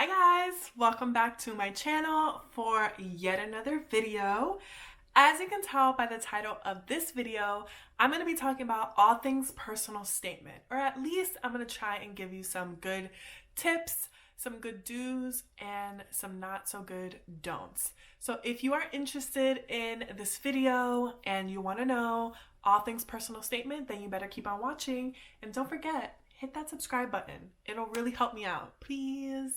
Hi guys, welcome back to my channel for yet another video. As you can tell by the title of this video, I'm going to be talking about all things personal statement, or at least I'm going to try and give you some good tips, some good do's, and some not so good don'ts. So if you are interested in this video and you want to know all things personal statement, then you better keep on watching, and don't forget, hit that subscribe button. It'll really help me out, please.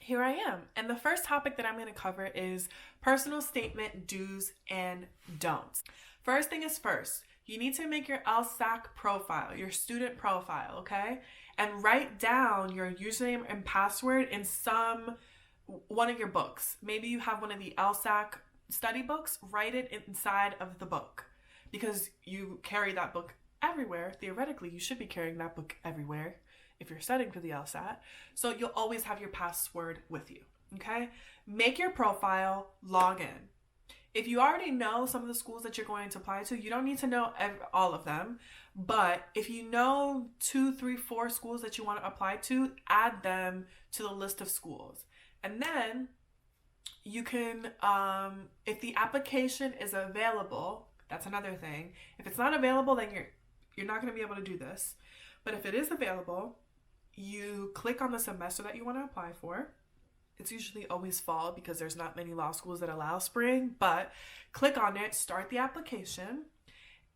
Here I am. And the first topic that I'm going to cover is personal statement do's and don'ts. First thing is first, you need to make your LSAC profile, your student profile, okay? And write down your username and password in one of your books. Maybe you have one of the LSAC study books, write it inside of the book because you carry that book everywhere. Theoretically, you should be carrying that book everywhere if you're studying for the LSAT. So you'll always have your password with you, okay? Make your profile, log in. If you already know some of the schools that you're going to apply to, you don't need to know all of them. But if you know 2, 3, 4 schools that you want to apply to, add them to the list of schools. And then you can, if the application is available, that's another thing. If it's not available, then you're not going to be able to do this. But if it is available, you click on the semester that you want to apply for. It's usually always fall because there's not many law schools that allow spring, but click on it, start the application,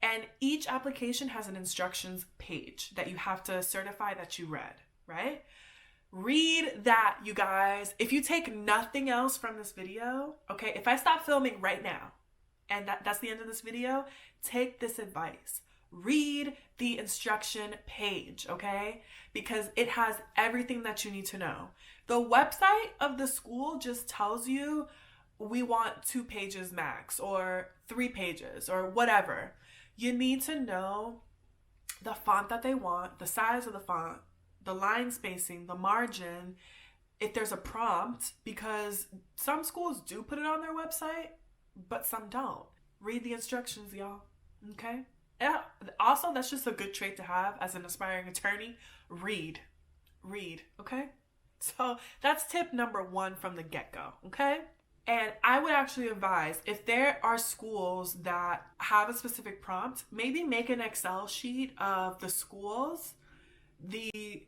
and each application has an instructions page that you have to certify that you read, right? Read that, you guys. If you take nothing else from this video, okay, if I stop filming right now and that's the end of this video, take this advice. Read the instruction page, okay? Because it has everything that you need to know. The website of the school just tells you we want 2 pages max or 3 pages or whatever. You need to know the font that they want, the size of the font, the line spacing, the margin, if there's a prompt, because some schools do put it on their website, but some don't. Read the instructions, y'all, okay? Yeah. Also, that's just a good trait to have as an aspiring attorney. Read, okay? So that's tip number 1 from the get-go, okay? And I would actually advise, if there are schools that have a specific prompt, maybe make an Excel sheet of the schools, the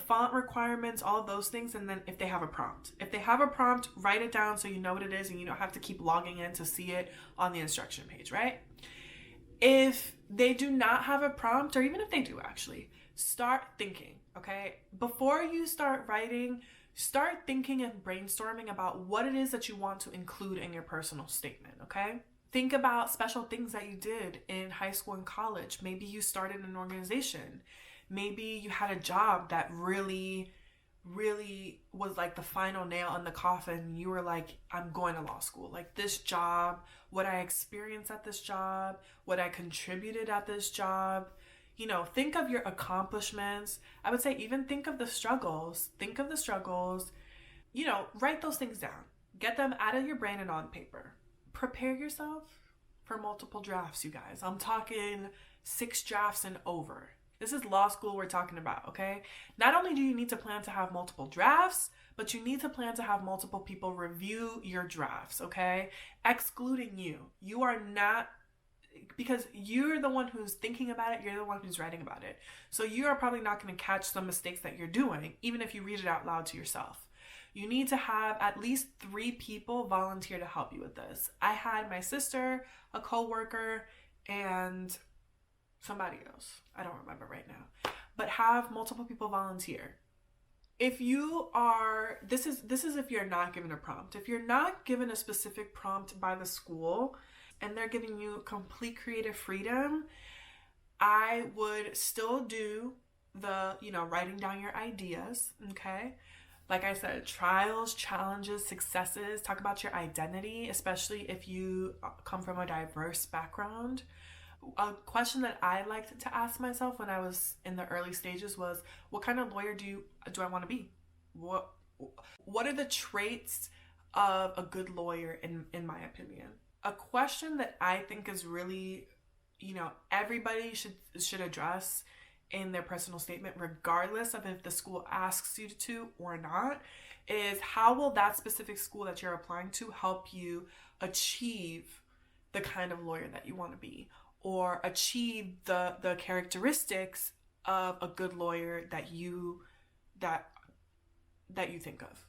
font requirements, all of those things, and then if they have a prompt. If they have a prompt, write it down so you know what it is and you don't have to keep logging in to see it on the instruction page, right? If they do not have a prompt, or even if they do actually, start thinking, okay? Before you start writing, start thinking and brainstorming about what it is that you want to include in your personal statement, okay? Think about special things that you did in high school and college. Maybe you started an organization. Maybe you had a job that really was like the final nail in the coffin. You were like, I'm going to law school. Like this job, what I experienced at this job, what I contributed at this job. Think of your accomplishments. I would say even think of the struggles. Write those things down. Get them out of your brain and on paper. Prepare yourself for multiple drafts, you guys. I'm talking 6 drafts and over. This is law school we're talking about, okay? Not only do you need to plan to have multiple drafts, but you need to plan to have multiple people review your drafts, okay? Excluding you. You are not, because you're the one who's thinking about it, you're the one who's writing about it. So you are probably not going to catch some mistakes that you're doing, even if you read it out loud to yourself. You need to have at least 3 people volunteer to help you with this. I had my sister, a coworker, and somebody else. I don't remember right now. But have multiple people volunteer. If you are, this is if you're not given a prompt. If you're not given a specific prompt by the school and they're giving you complete creative freedom, I would still do the, writing down your ideas, okay? Like I said, trials, challenges, successes. Talk about your identity, especially if you come from a diverse background. A question that I liked to ask myself when I was in the early stages was, what kind of lawyer do I want to be? What are the traits of a good lawyer in my opinion? A question that I think is really, everybody should address in their personal statement, regardless of if the school asks you to or not, is how will that specific school that you're applying to help you achieve the kind of lawyer that you want to be, or achieve the characteristics of a good lawyer that you think of.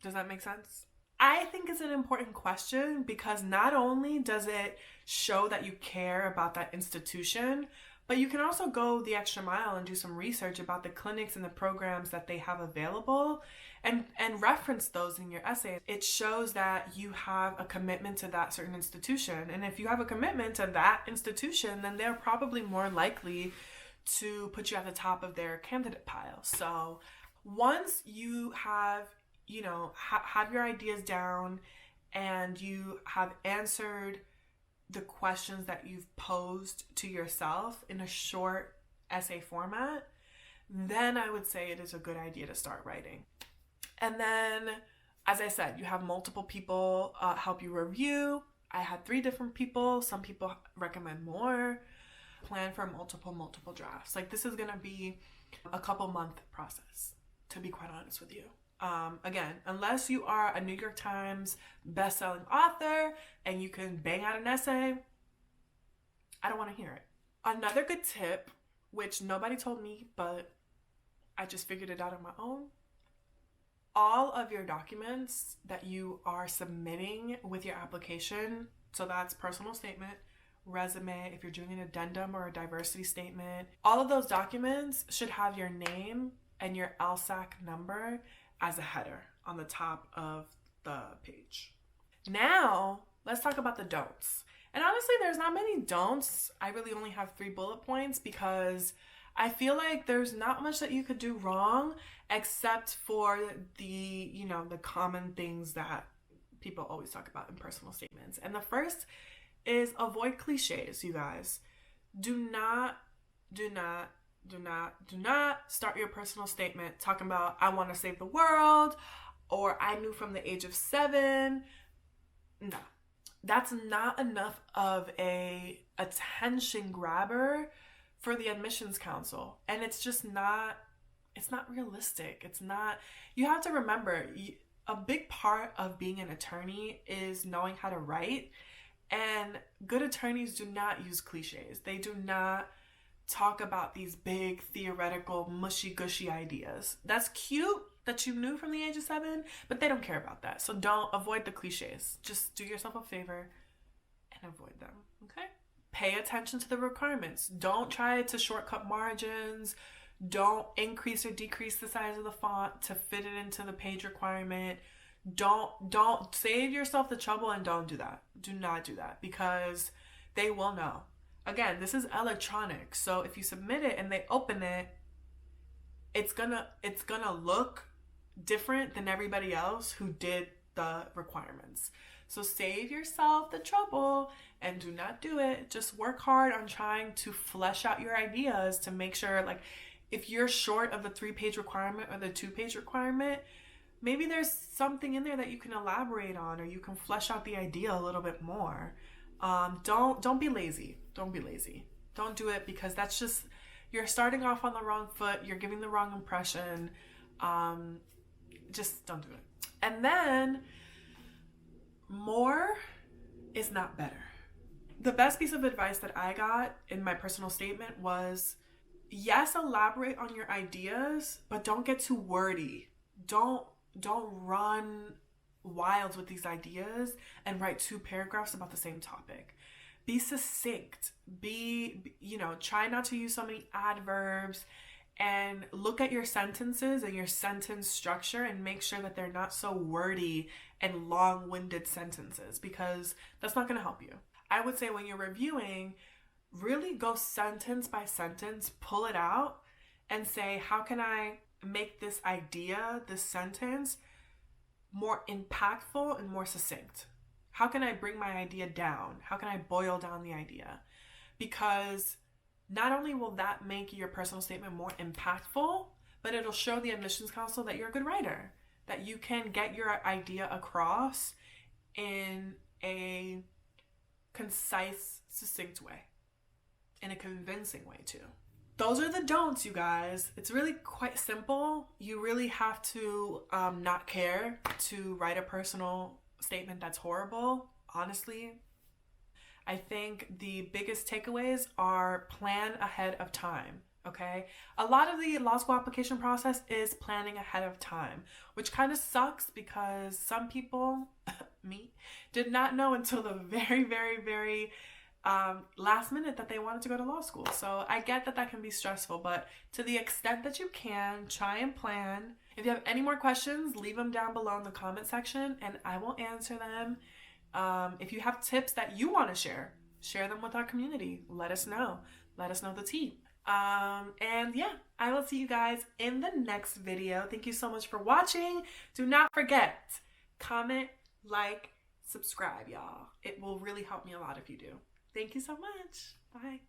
Does that make sense? I think it's an important question because not only does it show that you care about that institution, but you can also go the extra mile and do some research about the clinics and the programs that they have available and reference those in your essay. It shows that you have a commitment to that certain institution. And if you have a commitment to that institution, then they're probably more likely to put you at the top of their candidate pile. So once you have have your ideas down and you have answered the questions that you've posed to yourself in a short essay format, then I would say it is a good idea to start writing. And then, as I said, you have multiple people help you review. I had 3 different people. Some people recommend more. Plan for multiple drafts. Like, this is going to be a couple month process, to be quite honest with you. Again, unless you are a New York Times best-selling author and you can bang out an essay, I don't want to hear it. Another good tip, which nobody told me, but I just figured it out on my own. All of your documents that you are submitting with your application, so that's personal statement, resume, if you're doing an addendum or a diversity statement, all of those documents should have your name and your LSAC number as a header on the top of the page. Now, let's talk about the don'ts. And honestly, there's not many don'ts. I really only have 3 bullet points because I feel like there's not much that you could do wrong except for the common things that people always talk about in personal statements. And the first is avoid cliches, you guys. Do not start your personal statement talking about I want to save the world or I knew from the age of 7. No, that's not enough of a attention grabber for the admissions council. And it's just not, it's not realistic. It's not, you have to remember, a big part of being an attorney is knowing how to write. And good attorneys do not use cliches. They do not talk about these big theoretical mushy-gushy ideas. That's cute that you knew from the age of 7, but they don't care about that. So don't avoid the cliches. Just do yourself a favor and avoid them, okay? Pay attention to the requirements. Don't try to shortcut margins. Don't increase or decrease the size of the font to fit it into the page requirement. Don't save yourself the trouble and don't do that. Do not do that because they will know. Again, this is electronic, so if you submit it and they open it, it's gonna look different than everybody else who did the requirements. So save yourself the trouble and do not do it. Just work hard on trying to flesh out your ideas to make sure, like, if you're short of the 3-page requirement or the 2-page requirement, maybe there's something in there that you can elaborate on or you can flesh out the idea a little bit more. Don't be lazy. Don't be lazy. Don't do it because that's just, you're starting off on the wrong foot. You're giving the wrong impression. Just don't do it. And then more is not better. The best piece of advice that I got in my personal statement was, yes, elaborate on your ideas, but don't get too wordy. Don't run wild with these ideas and write 2 paragraphs about the same topic. Be succinct. Try not to use so many adverbs and look at your sentences and your sentence structure and make sure that they're not so wordy and long-winded sentences because that's not going to help you. I would say when you're reviewing, really go sentence by sentence, pull it out and say, how can I make this idea, this sentence, more impactful and more succinct? How can I bring my idea down? How can I boil down the idea? Because not only will that make your personal statement more impactful, but it'll show the admissions council that you're a good writer, that you can get your idea across in a concise, succinct way, in a convincing way too. those are the don'ts, you guys. It's really quite simple. You really have to not care to write a personal statement that's horrible, honestly. I think the biggest takeaways are plan ahead of time. Okay, a lot of the law school application process is planning ahead of time, which kind of sucks because some people, me, did not know until the very last minute that they wanted to go to law school. So I get that that can be stressful, but to the extent that you can, try and plan. If you have any more questions, leave them down below in the comment section and I will answer them. If you have tips that you want to share them with our community. Let us know. Let us know the tea. And yeah, I will see you guys in the next video. Thank you so much for watching. Do not forget, comment, like, subscribe, y'all. It will really help me a lot if you do. Thank you so much. Bye.